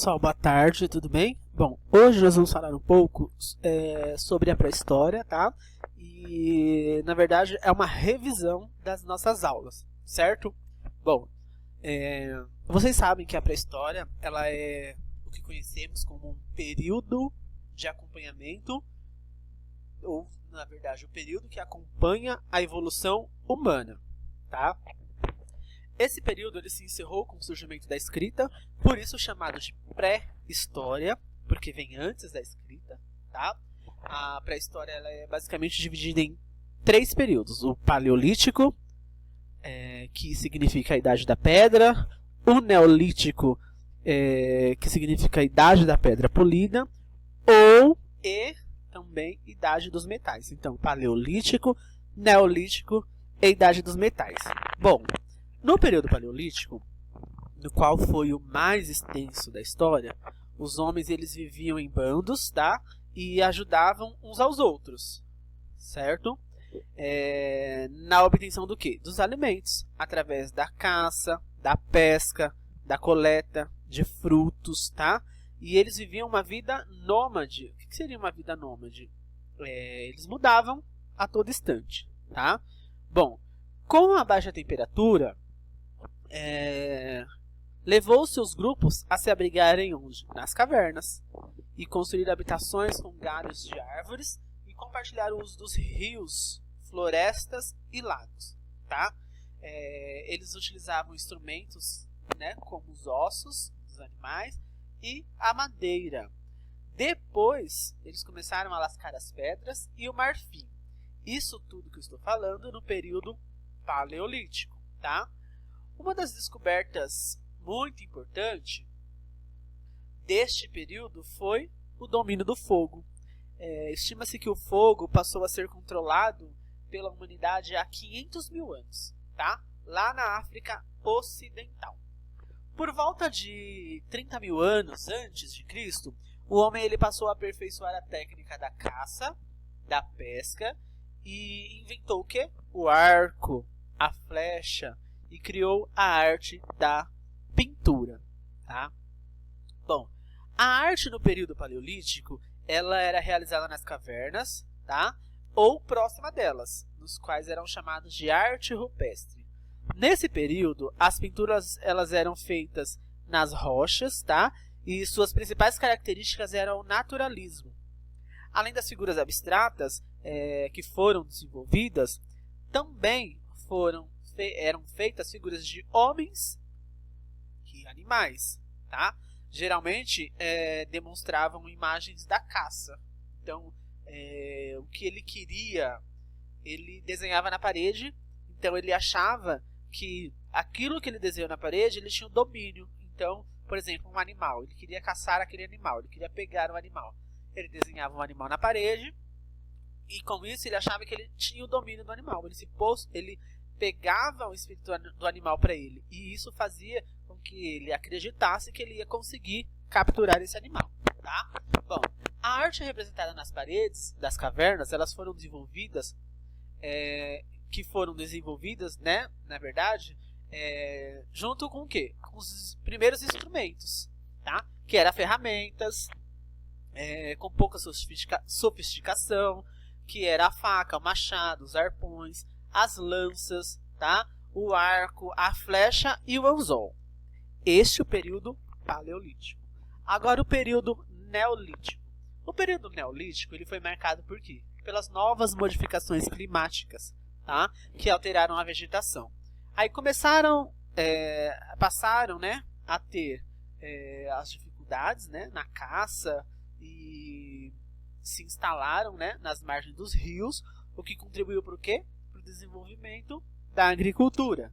pessoal, boa tarde, tudo bem? Bom, hoje nós vamos falar um pouco sobre a pré-história, tá? E, na verdade, é uma revisão das nossas aulas, certo? Bom, vocês sabem que a pré-história, ela é o que conhecemos como um período de acompanhamento, ou, na verdade, o período que acompanha a evolução humana, tá? Esse período ele se encerrou com o surgimento da escrita, por isso chamado de pré-história, porque vem antes da escrita, tá? A pré-história ela é basicamente dividida em 3 períodos: o paleolítico, que significa a idade da pedra, o neolítico, que significa a idade da pedra polida, e também idade dos metais. Então, paleolítico, neolítico e idade dos metais. Bom, no período paleolítico, no qual foi o mais extenso da história, os homens eles viviam em bandos, tá? E ajudavam uns aos outros, certo? Na obtenção do quê? Dos alimentos, através da caça, da pesca, da coleta de frutos, tá? E eles viviam uma vida nômade. O que seria uma vida nômade? Eles mudavam a todo instante, tá? Bom, com a baixa temperatura, levou seus grupos a se abrigarem onde? Nas cavernas, e construir habitações com galhos de árvores e compartilhar o uso dos rios, florestas e lagos, tá? Eles utilizavam instrumentos, né, como os ossos dos animais e a madeira. Depois eles começaram a lascar as pedras e o marfim. Isso tudo que eu estou falando no período paleolítico, tá? Uma das descobertas muito importante deste período foi o domínio do fogo. Estima-se que o fogo passou a ser controlado pela humanidade há 500 mil anos, tá? Lá na África Ocidental. Por volta de 30 mil anos antes de Cristo, o homem ele passou a aperfeiçoar a técnica da caça, da pesca e inventou o quê? O arco, a flecha, e criou a arte da pintura, tá? Bom, a arte no período paleolítico, ela era realizada nas cavernas, tá? Ou próxima delas, nos quais eram chamados de arte rupestre. Nesse período, as pinturas elas eram feitas nas rochas, tá? E suas principais características eram o naturalismo. Além das figuras abstratas que foram desenvolvidas, também eram feitas figuras de homens e animais, tá? Geralmente demonstravam imagens da caça. Então, o que ele queria, ele desenhava na parede. Então, ele achava que aquilo que ele desenhou na parede, ele tinha o domínio. Então, por exemplo, um animal, ele queria caçar aquele animal, ele queria pegar um animal. Ele desenhava um animal na parede e com isso ele achava que ele tinha o domínio do animal. Ele pegava o espírito do animal para ele, e isso fazia com que ele acreditasse que ele ia conseguir capturar esse animal, tá? Bom, a arte representada nas paredes das cavernas, elas foram desenvolvidas, né, na verdade, junto com o quê? Com os primeiros instrumentos, tá? Que eram ferramentas, com pouca sofisticação, que era a faca, o machado, os arpões, as lanças, tá? O arco, a flecha e o anzol. Este é o período paleolítico. Agora o período neolítico. O período neolítico ele foi marcado por quê? Pelas novas modificações climáticas, tá? Que alteraram a vegetação. Aí passaram, né, a ter as dificuldades, né, na caça e se instalaram, né, nas margens dos rios, o que contribuiu para o quê? Para o desenvolvimento da agricultura.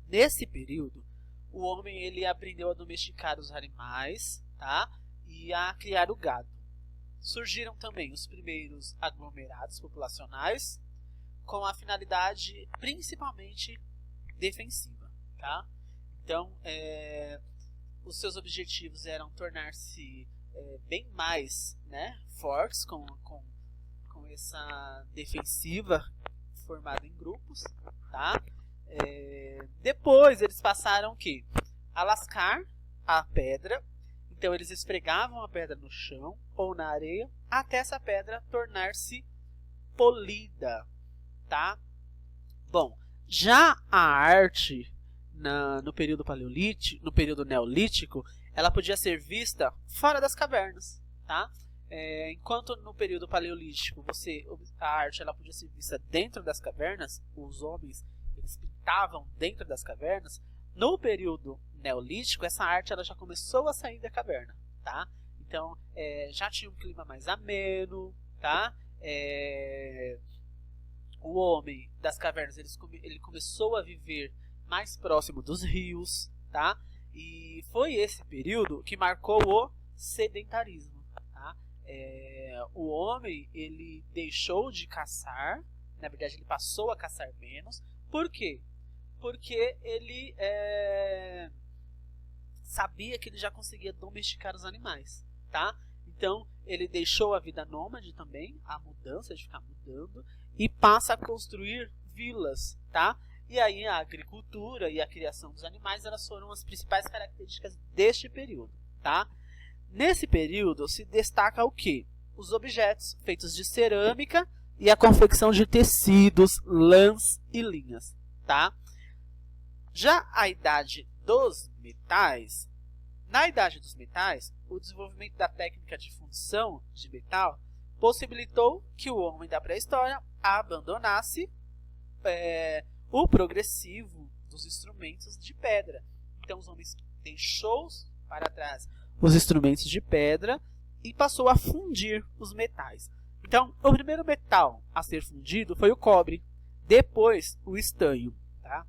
Nesse período, o homem ele aprendeu a domesticar os animais, tá? E a criar o gado. Surgiram também os primeiros aglomerados populacionais, com a finalidade principalmente defensiva, tá? Então, os seus objetivos eram tornar-se bem mais, né, fortes com essa defensiva formada em grupos, tá? Depois eles passaram a lascar a pedra Então eles esfregavam a pedra no chão ou na areia até essa pedra tornar-se polida, tá? Bom, já a arte no período paleolítico, no período neolítico, ela podia ser vista fora das cavernas, tá? Enquanto no período paleolítico a arte ela podia ser vista dentro das cavernas, os homens eles pintavam dentro das cavernas. No período neolítico, essa arte ela já começou a sair da caverna, tá? Então já tinha um clima mais ameno, tá? O homem das cavernas ele começou a viver mais próximo dos rios, tá? E foi esse período que marcou o sedentarismo, tá? O homem ele deixou de caçar, na verdade ele passou a caçar menos. Por quê? Porque ele sabia que ele já conseguia domesticar os animais, tá? Então ele deixou a vida nômade também, a mudança de ficar mudando, e passa a construir vilas, tá? E aí a agricultura e a criação dos animais elas foram as principais características deste período, tá? Nesse período se destaca o quê? Os objetos feitos de cerâmica e a confecção de tecidos, lãs e linhas, tá? Já a idade dos metais, na idade dos metais, o desenvolvimento da técnica de fundição de metal possibilitou que o homem da pré-história abandonasse o progressivo dos instrumentos de pedra. Então os homens deixou para trás os instrumentos de pedra e passou a fundir os metais. Então o primeiro metal a ser fundido foi o cobre, depois o estanho, tá?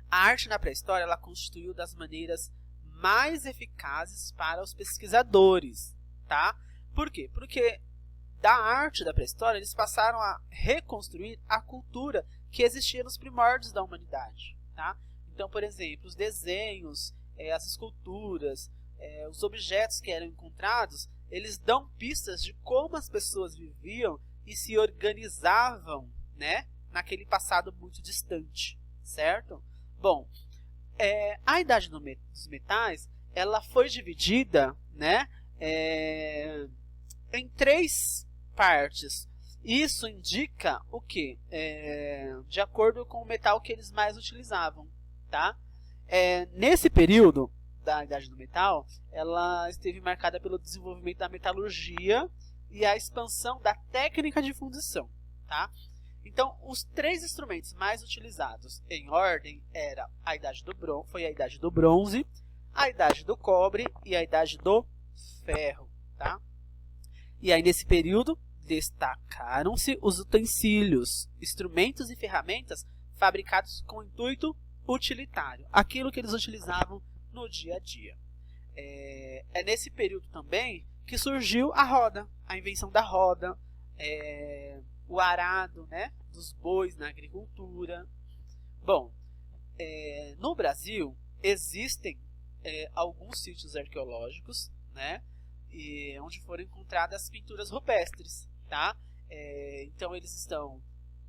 A arte na pré-história ela constituiu das maneiras mais eficazes para os pesquisadores, tá? Por quê? Porque da arte da pré-história eles passaram a reconstruir a cultura que existia nos primórdios da humanidade, tá? Então, por exemplo, os desenhos, as esculturas, os objetos que eram encontrados, eles dão pistas de como as pessoas viviam e se organizavam, né, naquele passado muito distante, certo? Bom, a idade dos metais ela foi dividida, né, em 3 partes. Isso indica o quê? De acordo com o metal que eles mais utilizavam, tá? Nesse período da idade do metal, ela esteve marcada pelo desenvolvimento da metalurgia e a expansão da técnica de fundição, tá? Então, os 3 instrumentos mais utilizados em ordem era a idade do bronze, foi a idade do bronze, a idade do cobre e a idade do ferro, tá? E aí nesse período destacaram-se os utensílios, instrumentos e ferramentas fabricados com intuito utilitário, aquilo que eles utilizavam no dia a dia. É nesse período também que surgiu a roda, a invenção da roda, o arado, né, dos bois na agricultura. Bom, no Brasil existem alguns sítios arqueológicos, né, onde foram encontradas pinturas rupestres, tá? Então eles estão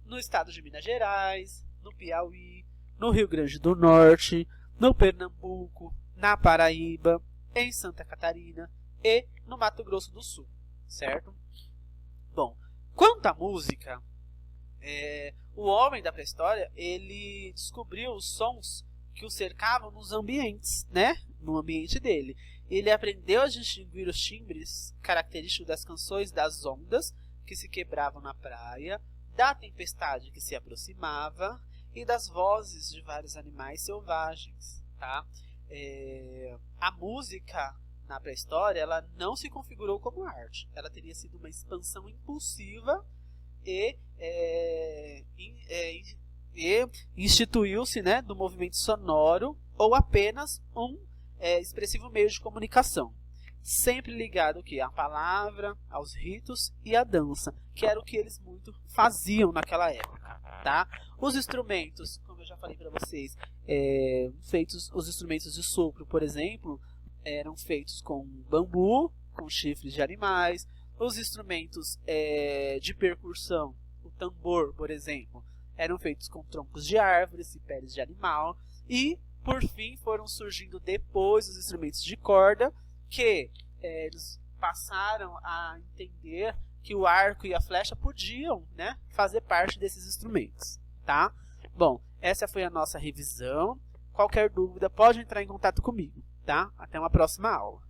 no estado de Minas Gerais, no Piauí, no Rio Grande do Norte, no Pernambuco, na Paraíba, em Santa Catarina e no Mato Grosso do Sul, certo? Bom, quanto à música, o homem da pré-história ele descobriu os sons que o cercavam nos ambientes, né? No ambiente dele. Ele aprendeu a distinguir os timbres característicos das canções das ondas que se quebravam na praia, da tempestade que se aproximava e das vozes de vários animais selvagens, tá? A música na pré-história ela não se configurou como arte. Ela teria sido uma expansão impulsiva e instituiu-se, né, do movimento sonoro ou apenas um expressivo meio de comunicação, sempre ligado à palavra, aos ritos e à dança, que era o que eles muito faziam naquela época, tá? Os instrumentos, como eu já falei para vocês, os instrumentos de sopro, por exemplo, eram feitos com bambu, com chifres de animais. Os instrumentos de percussão, o tambor, por exemplo, eram feitos com troncos de árvores e peles de animal. E, por fim, foram surgindo depois os instrumentos de corda, que eles passaram a entender que o arco e a flecha podiam, né, fazer parte desses instrumentos, tá? Bom, essa foi a nossa revisão. Qualquer dúvida pode entrar em contato comigo, tá? Até uma próxima aula.